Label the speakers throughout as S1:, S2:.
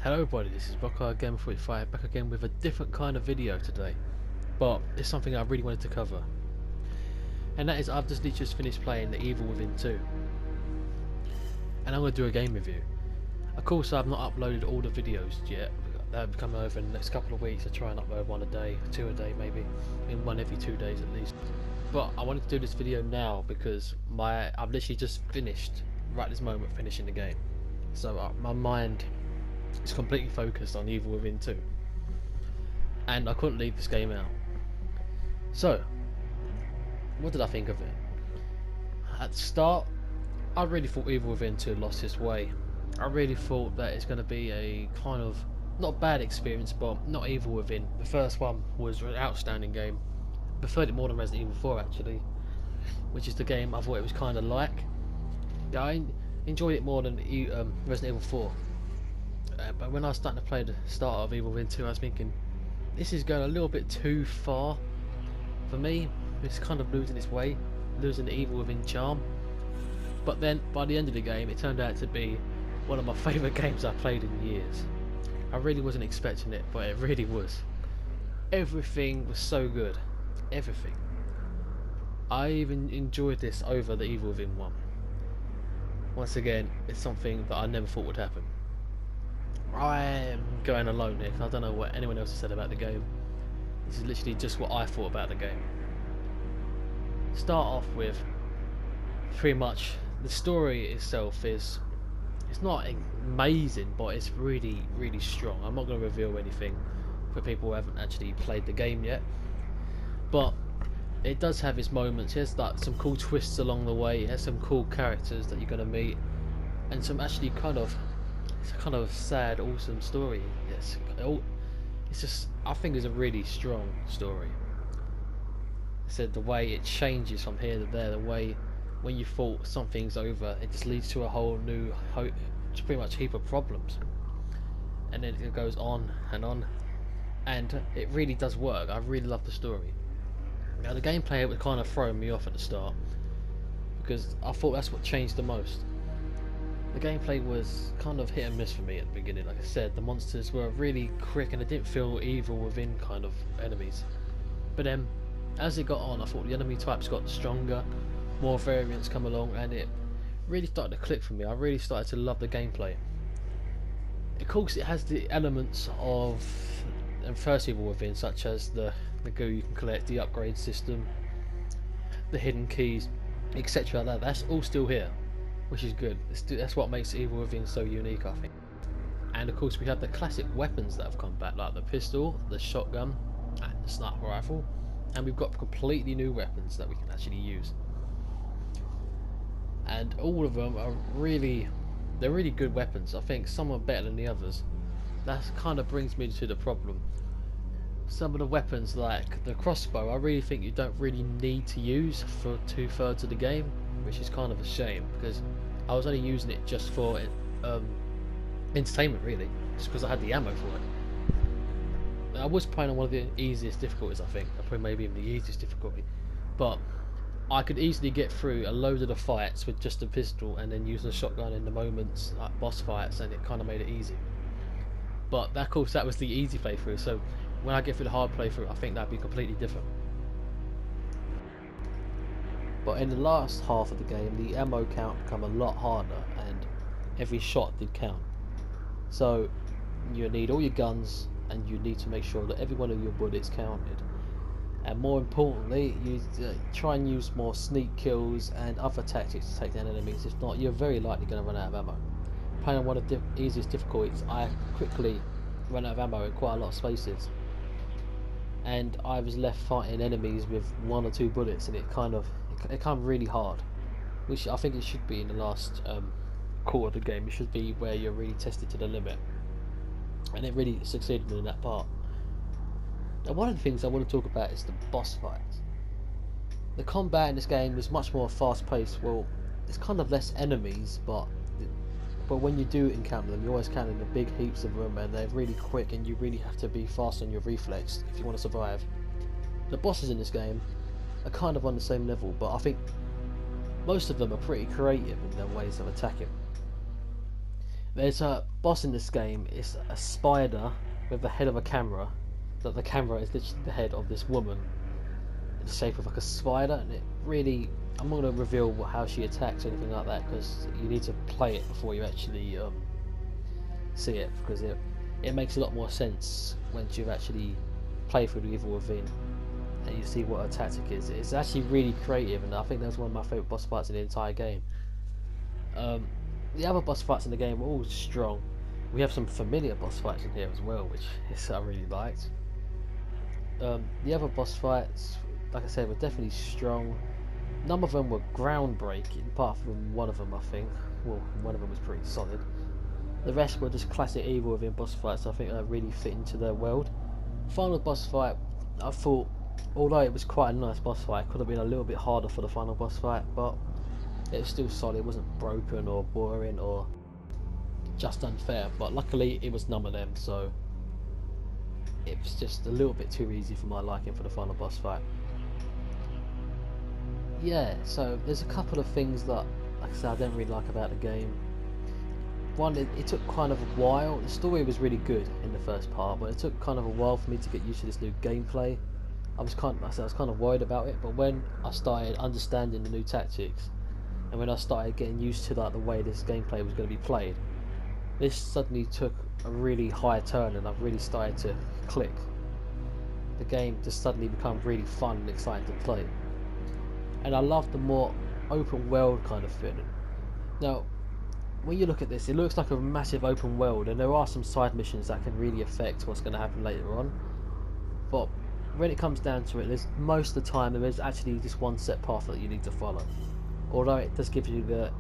S1: Hello everybody, this is Rocker Game 45 back again with a different kind of video today, but it's something I really wanted to cover, and that is I've just finished playing The Evil Within 2 and I'm going to do a game review. Of course I've not uploaded all the videos yet, they'll be coming over in the next couple of weeks. I try and upload one a day, two a day maybe, in one every 2 days at least. But I wanted to do this video now because I've literally just finished, right this moment, finishing the game, so my mind is completely focused on Evil Within 2 and I couldn't leave this game out. So what did I think of it? At the start I really thought Evil Within 2 lost its way. I really thought that it's going to be a kind of not bad experience, but not Evil Within. The first one was an outstanding game. I preferred it more than Resident Evil 4 actually, which is the game I thought it was kind of like. Yeah, I enjoyed it more than Resident Evil 4. But when I was starting to play the start of Evil Within 2, I was thinking, this is going a little bit too far for me. It's kind of losing its way, losing the Evil Within charm. But then, by the end of the game, it turned out to be one of my favourite games I've played in years. I really wasn't expecting it, but it really was. Everything was so good. Everything. I even enjoyed this over the Evil Within 1. Once again, it's something that I never thought would happen. I am going alone here, 'cause I don't know what anyone else has said about the game. This is literally just what I thought about the game. Start off with, pretty much, the story itself it's not amazing, but it's really, really strong. I'm not going to reveal anything for people who haven't actually played the game yet, but it does have its moments. There's like some cool twists along the way. It has some cool characters that you're going to meet, and some actually it's a kind of sad, awesome story. It's just, I think it's a really strong story. I said the way it changes from here to there, the way when you thought something's over, it just leads to a whole new, pretty much heap of problems, and then it goes on, and it really does work. I really love the story. Now the gameplay was kind of throwing me off at the start because I thought that's what changed the most. The gameplay was kind of hit and miss for me at the beginning. Like I said, the monsters were really quick and I didn't feel Evil Within kind of enemies. But then, as it got on, I thought the enemy types got stronger, more variants come along, and it really started to click for me. I really started to love the gameplay. Of course, it has the elements of first Evil Within, such as the goo you can collect, the upgrade system, the hidden keys, etc. That's all still here, which is good. That's what makes Evil Within so unique, I think. And of course we have the classic weapons that have come back, like the pistol, the shotgun, and the sniper rifle, and we've got completely new weapons that we can actually use. And all of them are they're really good weapons. I think some are better than the others. That kind of brings me to the problem. Some of the weapons, like the crossbow, I really think you don't really need to use for 2/3 of the game, which is kind of a shame because I was only using it just for entertainment, really, just because I had the ammo for it. I was playing on one of the easiest difficulties, I think, probably maybe even the easiest difficulty, but I could easily get through a load of the fights with just a pistol and then use the shotgun in the moments like boss fights, and it kind of made it easy. But of course that was the easy playthrough, so when I get through the hard playthrough I think that'd be completely different. But in the last half of the game, the ammo count become a lot harder, and every shot did count. So you need all your guns, and you need to make sure that every one of your bullets counted. And more importantly, you try and use more sneak kills and other tactics to take down enemies. If not, you're very likely going to run out of ammo. Playing on one of the easiest difficulties, I quickly ran out of ammo in quite a lot of spaces, and I was left fighting enemies with 1 or 2 bullets, and it kind of really hard, which I think it should be in the last quarter of the game. It should be where you're really tested to the limit, and it really succeeded in that part. Now one of the things I want to talk about is the boss fights. The combat in this game is much more fast paced. Well, there's kind of less enemies, but when you do encounter them, you always encounter the big heaps of them, and they're really quick, and you really have to be fast on your reflex if you want to survive. The bosses in this game are kind of on the same level, but I think most of them are pretty creative in their ways of attacking. There's a boss in this game. It's a spider with the head of a camera. That the camera is literally the head of this woman in the shape of like a spider, and it really. I'm not going to reveal how she attacks or anything like that because you need to play it before you actually see it, because it makes a lot more sense once you've actually played through the Evil Within and you see what her tactic is. It's actually really creative, and I think that's one of my favourite boss fights in the entire game. The other boss fights in the game are all strong. We have some familiar boss fights in here as well, which I really liked. The other boss fights, like I said, were definitely strong. None of them were groundbreaking, apart from one of them, I think. Well, one of them was pretty solid. The rest were just classic Evil Within boss fights. I think they really fit into their world. Final boss fight, I thought, although it was quite a nice boss fight, it could have been a little bit harder for the final boss fight, but it was still solid. It wasn't broken or boring or just unfair, but luckily it was none of them, so it was just a little bit too easy for my liking for the final boss fight. Yeah, so there's a couple of things that, like I said, I don't really like about the game. One, it took kind of a while. The story was really good in the first part, but it took kind of a while for me to get used to this new gameplay. I was kind of worried about it, but when I started understanding the new tactics, and when I started getting used to like the way this gameplay was going to be played, this suddenly took a really high turn, and I've really started to click. The game just suddenly become really fun and exciting to play. And I love the more open world kind of feeling. Now, when you look at this, it looks like a massive open world, and there are some side missions that can really affect what's going to happen later on. But when it comes down to it, there's most of the time there is actually just one set path that you need to follow. Although it does give you the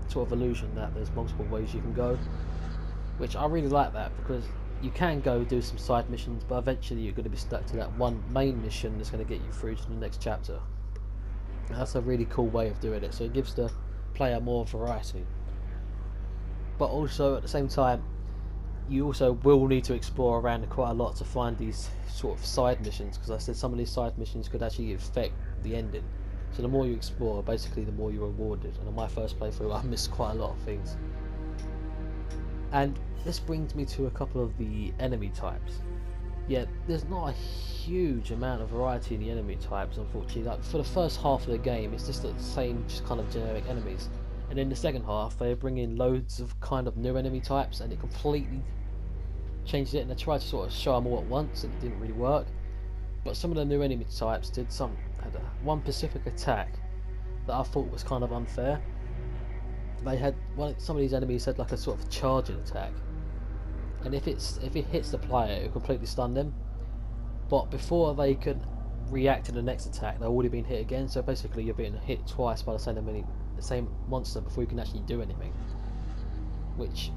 S1: sort of illusion that there's multiple ways you can go, which I really like that, because you can go do some side missions, but eventually you're going to be stuck to that one main mission that's going to get you through to the next chapter. And that's a really cool way of doing it, so it gives the player more variety. But also at the same time, you also will need to explore around quite a lot to find these sort of side missions, because I said some of these side missions could actually affect the ending. So the more you explore, basically the more you're rewarded, and on my first playthrough I missed quite a lot of things. And this brings me to a couple of the enemy types. Yeah, there's not a huge amount of variety in the enemy types, unfortunately. Like for the first half of the game, it's just the same, just kind of generic enemies. And in the second half, they bring in loads of kind of new enemy types, and it completely changes it. And they tried to sort of show them all at once, and it didn't really work. But some of the new enemy types had one specific attack that I thought was kind of unfair. They had some of these enemies had like a sort of charging attack, and if it hits the player, it will completely stun them. But before they could react to the next attack, they've already been hit again. So basically, you're being hit twice by the same monster before you can actually do anything. Which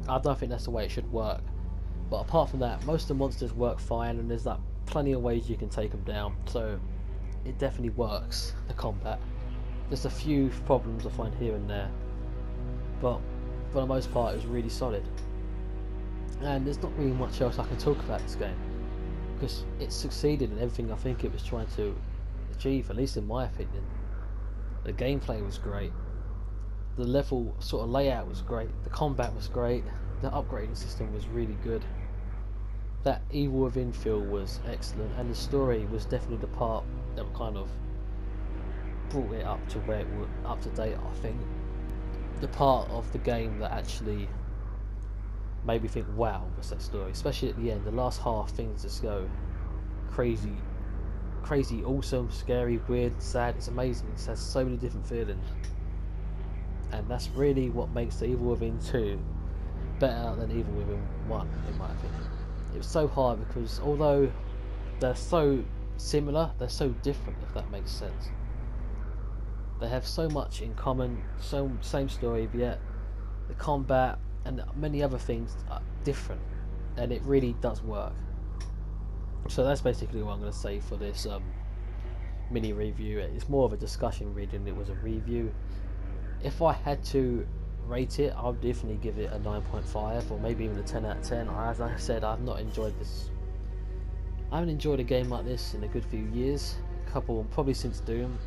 S1: I don't think that's the way it should work. But apart from that, most of the monsters work fine, and there's like plenty of ways you can take them down. So it definitely works, the combat. Just a few problems I find here and there, but for the most part, it was really solid. And there's not really much else I can talk about this game, because it succeeded in everything I think it was trying to achieve, at least in my opinion. The gameplay was great, the level sort of layout was great, the combat was great, the upgrading system was really good, that Evil Within feel was excellent, and the story was definitely the part that kind of brought it up to where it was up to date. I think the part of the game that actually made me think, wow, what's that story? Especially at the end, the last half, things just go crazy, awesome, scary, weird, sad. It's amazing. It has so many different feelings, and that's really what makes the Evil Within 2 better than Evil Within 1, in my opinion. It was so hard because although they're so similar, they're so different, if that makes sense. They have so much in common, same story, but yet the combat and many other things are different, and it really does work. So that's basically what I'm going to say for this mini review. It's more of a discussion really than it was a review. If I had to rate it, I would definitely give it a 9.5 or maybe even a 10 out of 10. As I said, I've not enjoyed this. I haven't enjoyed a game like this in a good few years, probably since Doom.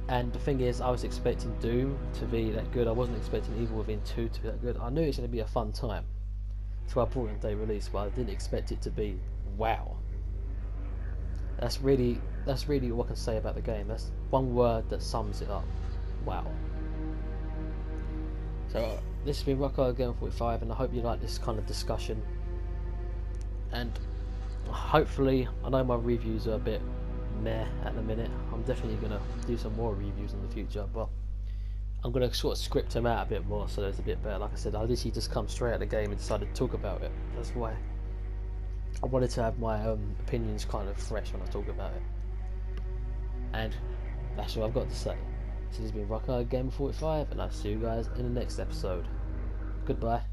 S1: And the thing is, I was expecting Doom to be that good. I wasn't expecting Evil Within 2 to be that good. I knew it was going to be a fun time, so I bought it on day release, but I didn't expect it to be wow. That's really what I can say about the game. That's one word that sums it up. Wow. So this has been Rocko Game 45, and I hope you like this kind of discussion. And hopefully, I know my reviews are a bit meh at the minute. I'm definitely gonna do some more reviews in the future, but I'm gonna sort of script them out a bit more so it's a bit better. Like I said, I literally just come straight out of the game and decided to talk about it. That's why I wanted to have my opinions kind of fresh when I talk about it. And that's all I've got to say. This has been Rocko Game 45, and I'll see you guys in the next episode. Goodbye.